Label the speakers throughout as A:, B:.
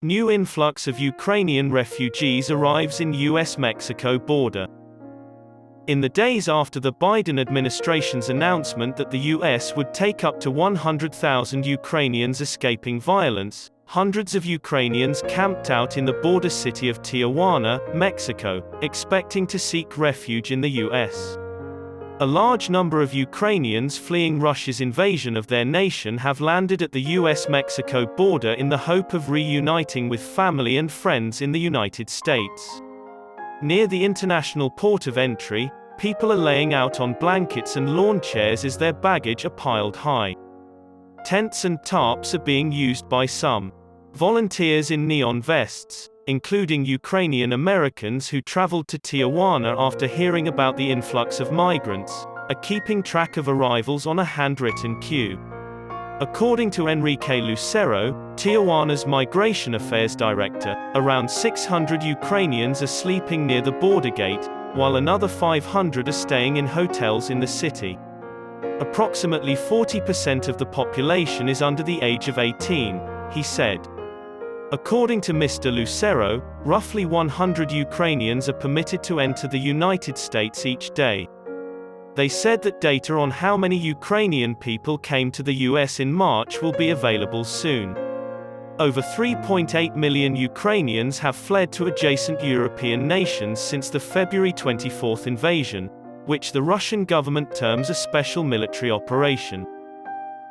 A: New influx of Ukrainian refugees arrives in US-Mexico border. In the days after the Biden administration's announcement that the US would take up to 100,000 Ukrainians escaping violence, hundreds of Ukrainians camped out in the border city of Tijuana, Mexico, expecting to seek refuge in the US. A large number of Ukrainians fleeing Russia's invasion of their nation have landed at the US-Mexico border in the hope of reuniting with family and friends in the United States. Near the international port of entry, people are laying out on blankets and lawn chairs as their baggage are piled high. Tents and tarps are being used by some. Volunteers in neon vests, including Ukrainian-Americans who traveled to Tijuana after hearing about the influx of migrants, are keeping track of arrivals on a handwritten queue. According to Enrique Lucero, Tijuana's Migration Affairs Director, around 600 Ukrainians are sleeping near the border gate, while another 500 are staying in hotels in the city. Approximately 40% of the population is under the age of 18, he said. According to Mr. Lucero, roughly 100 Ukrainians are permitted to enter the United States each day. They said that data on how many Ukrainian people came to the US in March will be available soon. Over 3.8 million Ukrainians have fled to adjacent European nations since the February 24 invasion, which the Russian government terms a special military operation.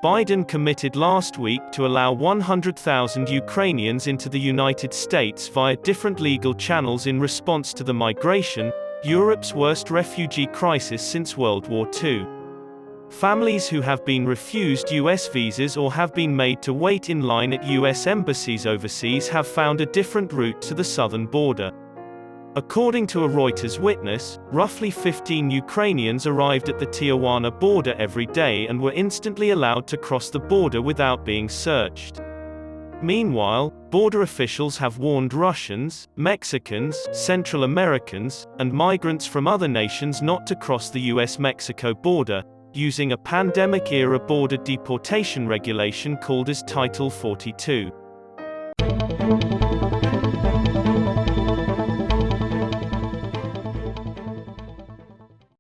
A: Biden committed last week to allow 100,000 Ukrainians into the United States via different legal channels in response to the migration, Europe's worst refugee crisis since World War II. Families who have been refused US visas or have been made to wait in line at US embassies overseas have found a different route to the southern border. According to a Reuters witness, roughly 15 Ukrainians arrived at the Tijuana border every day and were instantly allowed to cross the border without being searched. Meanwhile, border officials have warned Russians, Mexicans, Central Americans, and migrants from other nations not to cross the US-Mexico border, using a pandemic-era border deportation regulation called as Title 42.